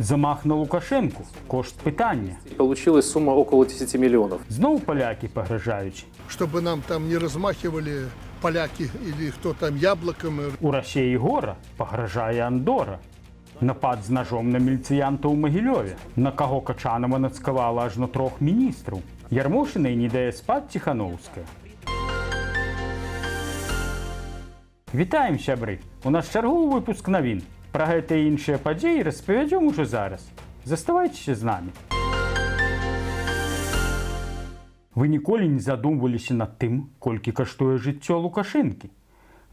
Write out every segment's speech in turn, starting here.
Замах на Лукашенку – кошт питання. Получилась сумма около 10 миллионов. Знову поляки погрожають. Чтобы нам там не размахивали поляки или кто там яблоком. У Росії гора погрожає Андора. Напад з ножом на міліціянта у Могильові, на кого Качанова нацькувала аж на 3 міністрів. Ярмошина і не дає спать Тихановська. Вітаємо, сябри! У нас черговий випуск новин. Про гэта і іншыя падзеі распавядзём ужо зараз. Заставайцеся з намі. Вы ніколі не задумваліся над тым, колькі каштуе жыццё Лукашэнкі?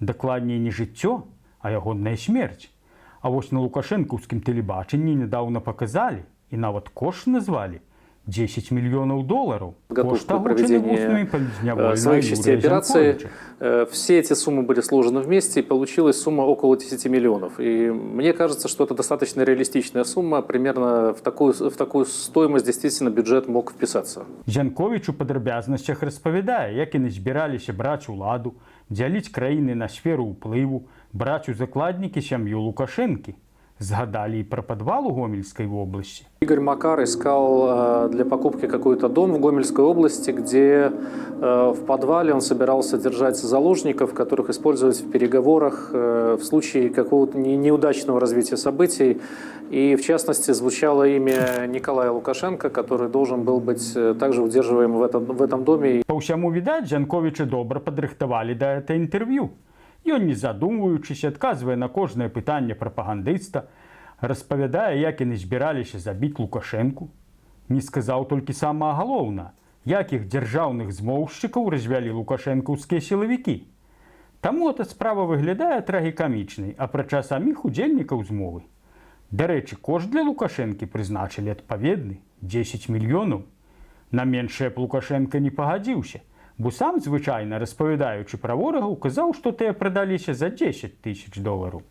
Дакладней не жыццё, а ягоная смерць. А вось на лукашэнкаўскім тэлебачанні нядаўна паказалі і нават кошт назвалі 10 миллионов долларов. Готов к проведению своих частей операции. Все эти суммы были сложены вместе, и получилась сумма около 10 миллионов. И мне кажется, что это достаточно реалистичная сумма. Примерно в такую стоимость действительно бюджет мог вписаться. Янкович у падрабязнасцях распавядае, як яны збіраліся браць уладу, дзяліць краіны на сферу ўплыву, браць у закладнікі сям'ю Лукашэнкі. Згадали и про подвал у Гомельской области. Игорь Макар искал для покупки какой-то дом в Гомельской области, где в подвале он собирался держать заложников, которых использовать в переговорах в случае какого-то неудачного развития событий. И в частности звучало имя Николая Лукашенко, который должен был быть также удерживаем в этом доме. По всему видать, Янковича добра падрыхтавалі да это интервью. Ён, не задумваючыся, адказвае на кожнае пытанне прапагандыста, распавядае, як яны збіраліся забіць Лукашэнку. Не сказаў толькі самае галоўнае, якіх дзяржаўных змоўшчыкаў развялі лукашэнкаўскія сілавікі. Таму эта справа выглядае трагікамічнай, апрача саміх удзельнікаў змовы. Дарэчы, кошт для Лукашэнкі прызначылі адпаведны – 10 мільёнаў. На меншае б Лукашэнка не пагадзіўся, бо сам, звычайна, распавядаючы пра ворагаў, казаў, што тыя прадаліся за 10 тысяч долараў.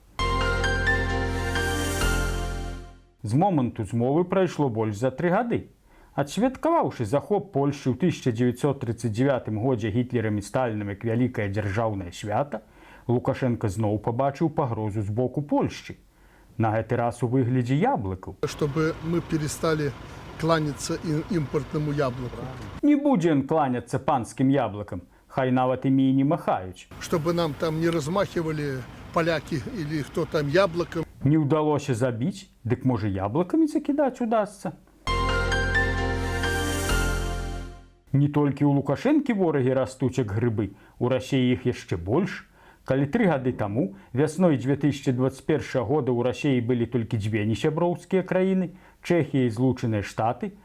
З моманту змовы прайшло больш за 3 гады. Адсвяткаваўшы захоп Польшчы ў 1939 годзе Гітлерам і Сталінам як вялікае дзяржаўнае свята, Лукашенко зноў пабачыў пагрозу з боку Польшчы. На гэты раз у выглядзе яблыкаў. Чтобы мы перестали кланяться импортному яблоку. Не будзе ён кланяцца панскім яблыкам, хай нават імі і не махаюць. Чтобы нам там не размахивали поляки или кто там яблоком. Не ўдалося забіць, дык можа яблыкамі закідаць удасца. Не толькі ў Лукашэнкі ворагі растуць як грыбы, у Расіі іх яшчэ больш. Калі 3 гады таму, вясной 2021 года ў Расіі былі толькі 2 несяброўскія краіны, Чэхія і Злучаныя Штаты,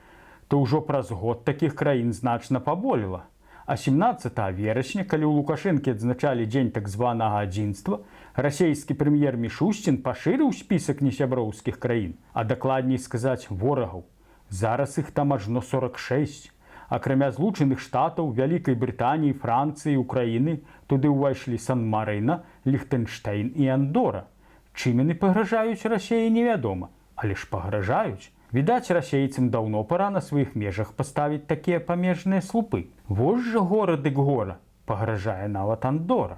то ўжо праз год такіх краін значна паболела. А 17 верасня, калі ў Лукашэнкі адзначалі дзень так званага адзінства, расійскі прэм'ер Мішустін пашырыў спісак несяброўскіх краін, а дакладней сказаць ворагаў. Зараз іх там ажно 46. Акрамя Злучаных Штатаў, Вялікай Брытаніі, Францыі, Украіны, туды ўвайшлі Сан-Марына, Ліхтэнштэйн і Андора. Чым яны пагражаюць Расіі, невядома, але ж пагражаюць. Відаць, расейцам даўно пара на сваіх межах паставіць такія памежныя слупы. Вось жа гора дык гора, пагражае нават Андора.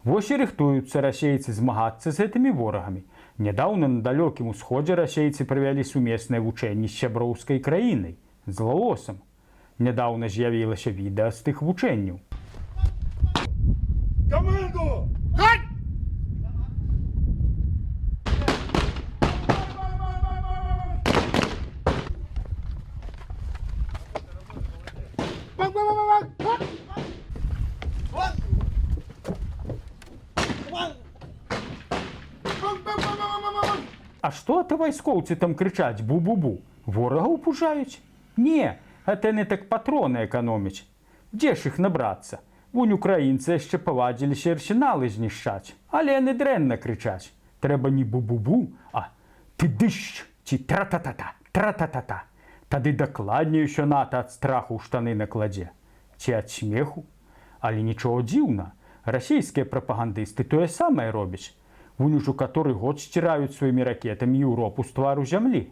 Вось і рыхтуюцца расейцы змагацца з гэтымі ворагамі. Нядаўна на далёкім усходзе расейцы правялі сумеснае вучэнне з сяброўскай краінай, з Лаосам. Нядаўна з'явілася відэа з тых вучэнняў. Команду! А што ты вайскоўцы там крычаць бу-бу-бу? Ворагаў пужаюць? Не, гэта яны так патроны эканомяць. Дзе ж іх набрацца? Вунь украінцы яшчэ павадзіліся арсеналы знішчаць. Але яны дрэнна крычаць. Трэба не бу-бу-бу, а ты-дыщ ці тра-та-та-та, тра-та-та-та. Тады дакладней усё ната ад страху ў штаны накладзе. Ці ад смеху? Але нічого дзіўна. Расійскія прапагандысты тое самае робяць. Вунь ужо каторы год сціраюць сваімі ракетамі Еўропу з твару зямлі.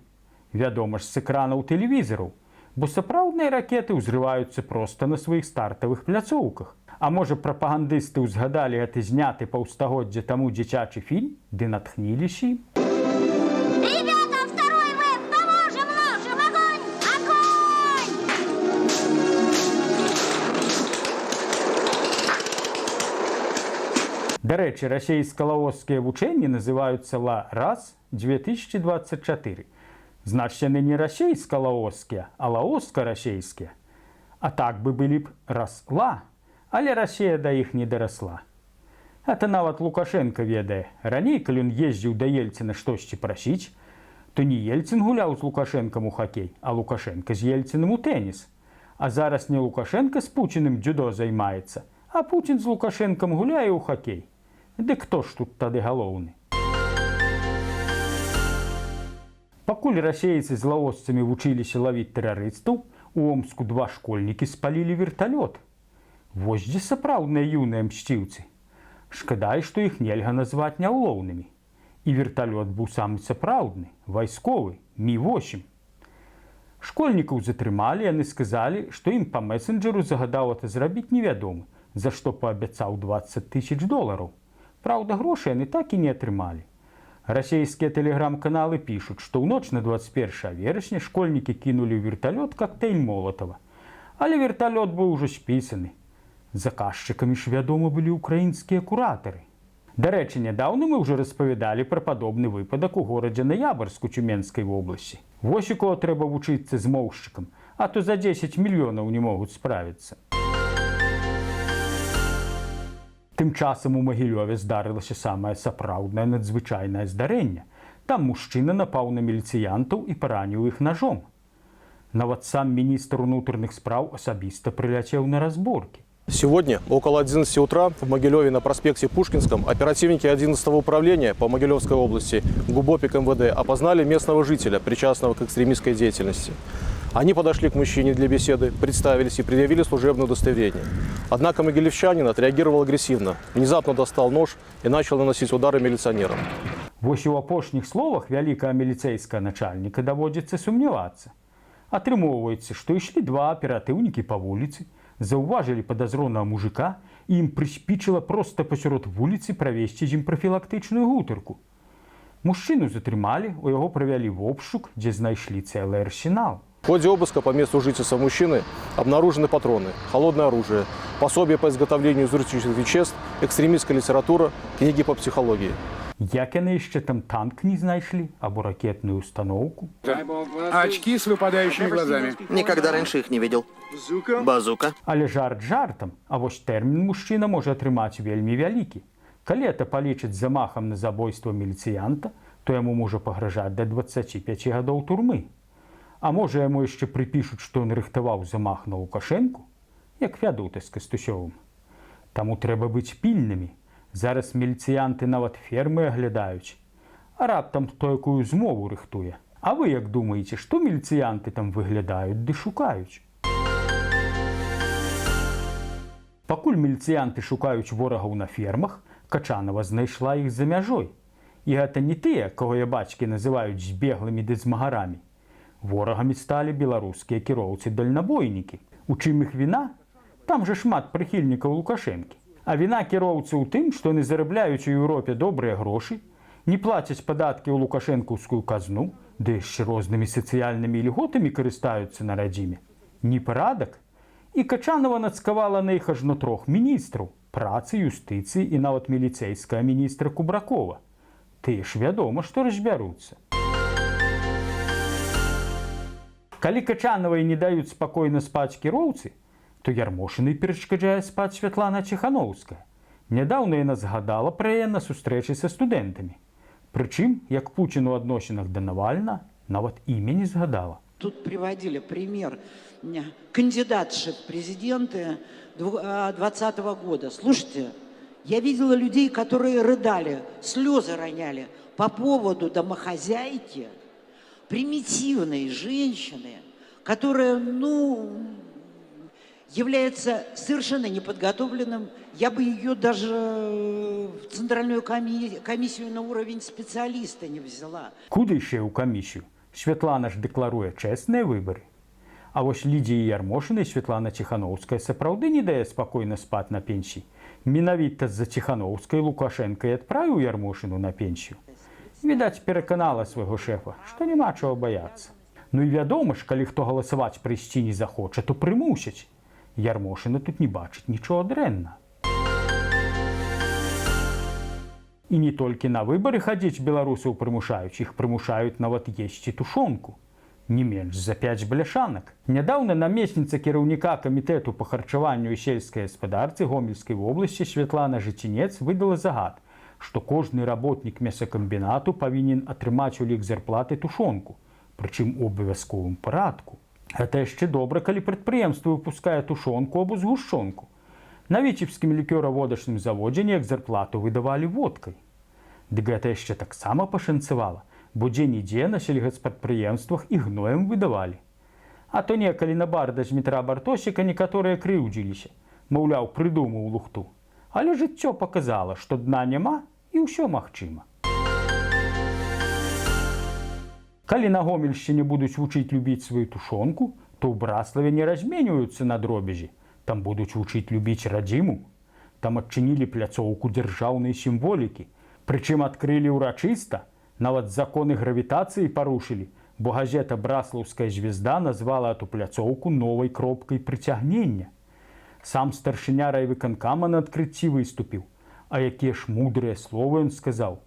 Вядома ж, з экранаў тэлевізараў, бо сапраўдныя ракеты ўзрываюцца проста на сваіх стартавых пляцоўках. А може, прапагандисти узгадали гэты зняты паўстагоддзя таму дзіцячы фільм, ды натхніліся ім? Ребята, второй веб, поможем, ложим, огонь! Огонь! Да рэчы, расейска-лаоскія вучэнні называюцца ЛА-РАС-2024. Значыць, яны не расейска-лаоскія, а лаоска-расейскія. А так бы былі б РАС-ЛА, але Расія да іх не дарасла. Это нават Лукашенко ведае. Раней, калі ён ездзіў да Ельціна штосьці прасіць, то не Ельцін гуляў з Лукашэнкам у хакей, а Лукашенко з Ельцінам у тэніс. А зараз не Лукашенко з Пуціным дзюдо займаецца, а Пуцін з Лукашенкам гуляе ў хакей. Дык хто ж тут тады галоўны? Пакуль расейцы з лаосцамі вучыліся лавіць тэрарыстаў, у Омску 2 школьнікі спалілі верталёт. Вось дзе сапраўдныя юныя мсціўцы. Шкада, што іх нельга назваць няўлоўнымі. І верталёт быў самы сапраўдны, вайсковы, Мі-8. Школьнікаў затрымалі, яны сказалі, што ім па месенджеру загадаў это зрабіць невядомы, за што паабяцаў $20 000. Праўда, грошы яны так і не атрымалі. Расійскія тэлеграм-каналы пішуць, што ў ноч на 21 верасня школьнікі кінулі ў верталёт коктейль Молотова. Але верталёт быў ужо спісаны. Заказчыкамі ж, вядома, былі ўкраінскія куратары. Дарэчы, нядаўна мы ўжо распавядалі пра падобны выпадак у горадзе Ноябрьску Цюменскай вобласці. Вось у кого трэба вучыцца змоўшчыкам, а то за 10 мільёнаў не могуць справіцца. Тым часам у Магілёве здарылася самае сапраўднае надзвычайнае здарэнне. Там мужчына напаў на міліцыянтаў і параніў іх ножом. Нават сам міністр унутраных спраў асабіста прыляцеў на разборкі. Сегодня около 11 утра в Могилеве на проспекте Пушкинском оперативники 11-го управления по Могилевской области ГУБОПИК МВД опознали местного жителя, причастного к экстремистской деятельности. Они подошли к мужчине для беседы, представились и предъявили служебное удостоверение. Однако могилевчанин отреагировал агрессивно, внезапно достал нож и начал наносить удары милиционерам. Вось у апошніх словах вялікага міліцэйскага начальніка даводзіцца сумнявацца. Атрымоўваецца, што ішлі 2 аператыўнікі па вуліцы, заўважылі падазронага мужика і ім прыспічыла проста пасярод вуліцы правесці з ім прафілактычную гутарку. Мужчыну затрымалі, у яго правялі в обшук, дзе знайшлі цэлы арсенал. В ходе обыска по месту жительства мужчины обнаружены патроны, холодное оружие, пособие по изготовлению взрывчатых веществ, экстремистская литература, книги по психологии. Як яны яшчэ там танк не знайшлі або ракетную установку? Очки с выпадающими глазами. Никогда раньше их не видел. Базука. Але жарт жартам, а вось тэрмін мужчына можа атрымаць вельмі вялікі. Калі это палічыць замахам на забойства міліцыянта, то яму можа пагражаць да 25 гадоў турмы. А можа, яму яшчэ прыпішуць, што ён рыхтаваў замах на Лукашэнку, як Фядута з Кастусёвым. Таму трэба быць пільнымі. Зараз міліцыянты нават фермы аглядаюць. А раптам хто якую змову рыхтуе. А вы як думаеце, што міліцыянты там выглядаюць ды шукаюць? Пакуль міліцыянты шукаюць ворагаў на фермах, Качанова знайшла іх за мяжой. І гэта не тыя, кого я бацькі называюць збеглымі ды змагарамі. Ворагамі сталі беларускія кіроўцы-дальнабойнікі. У чым іх віна? Там жа шмат прыхільнікаў Лукашэнкі. А віна кіроўцаў у тым, што яны зарабляюць у Еўропе добрыя грошы, не плацяць падаткі ў лукашэнкаўскую казну, ды яшчэ рознымі сацыяльнымі льготамі карыстаюцца на радзіме. Непарадак? І Качанова нацкавала на іх ажно 3 міністраў – працы, юстыцыі і нават міліцэйскага міністра Кубракова. Тыя ж вядома, што разбяруцца. Калі Качановай не даюць спакойна спаць кіроўцы, то Ярмошынай перашкаджае спаць Святлана Ціханаўская. Нядаўна яна згадала пра яе на сустрэчы са студэнтамі. Прычым, як Пуцін у адносінах да Навальна, нават імя не згадала. Тут приводили пример кандидатши в президенты 2020 года. Слушайте, я видела людей, которые рыдали, слезы роняли по поводу домохозяйки, примитивной женщины, которая, является совершенно неподготовленным. Я бы ее даже в Центральную комиссию на уровень специалиста не взяла. Куды ще ў камісію? Святлана ж дэкларуе чэсныя выбары. А вось Лідзіі Ярмошынай Святлана Ціханаўская сапраўды не дае спакойна спаць на пенсіі. Менавіта з-за Ціханаўскай Лукашенка і адправіў Ярмошыну на пенсію. Відаць, пераканала свайго шэфа, што няма чаго баяцца. Ну і вядома ж, калі хто галасаваць прыйсці не захоча, то прымусяць. Ярмошына тут не бачыць нічого дрэнна. І не толькі на выбары хадзіць беларусаў прымушаюць, іх прымушаюць нават есці тушонку. Не менш за 5 бляшанак. Нядаўна намесніца кіраўніка камітэту па харчаванню і сельскай гаспадарцы Гомельскай вобласці Святлана Жыцінец выдала загад, што кожны работнік мясакамбінату павінен атрымаць у лік зарплаты тушонку, прычым у абавязковым парадку. Гэта яшчэ добра, калі прадпрыемства выпускае тушонку або згушчонку. На віцебскім лікёраводачным заводзе неяк зарплату выдавалі водкай. Дык гэта яшчэ таксама пашанцавала, бо дзе-нідзе на сельгаспрадпрыемствах і гноем выдавалі. А то некалі на барда Змітра Бартосіка некаторыя крыўдзіліся, маўляў, прыдумаў лухту. Але жыццё паказала, што дна няма і ўсё магчыма. Калі на Гомельшчыне будуць вучыць любіць сваю тушонку, то ў Браславе не разменьваюцца на дробязі. Там будуць вучыць любіць радзіму. Там адчынілі пляцоўку дзяржаўнай сімволікі. Прычым адкрылі ўрачыста, нават законы гравітацыі парушылі, бо газета «Браслаўская звезда» назвала эту пляцоўку новай кропкай прыцягнення. Сам старшыня райвыканкама на адкрыцці выступіў. А якія ж мудрыя словы ён сказаў.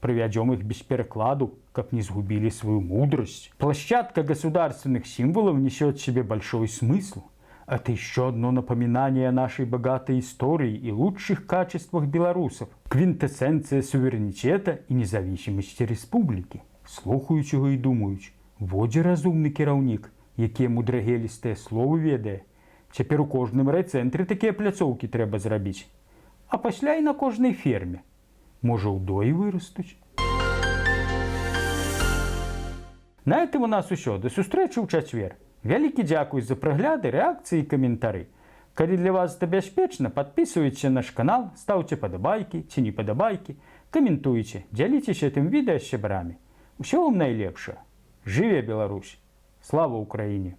Прывядзём их без перекладу, каб не сгубили свою мудрость. Площадка государственных символов несет в себе большой смысл. Это еще одно напоминание о нашей богатой истории и лучших качествах белорусов. Квинтэссенция суверенитета и независимости республики. Слухаючи його і думають, водзе разумны кіраўнік, якія мудрагелістыя словы ведае. Цяпер у кожным райцэнтры такія пляцоўкі трэба зрабіць. А пасля і на кожнай ферме. Можа, ўдоі вырастуць. На этом у нас усё. До сустрэчы ў чацвер. Вялікі дзякуй за прагляды, рэакцыі і каментары. Калі для вас это бяспечна, подписывайтесь на наш канал, ставьте падабайкі ці не падабайкі, каментуйце, дзяліцеся гэтым відэа з сябрамі. Усё вам найлепшае. Жыве Беларусь! Слава Украіне!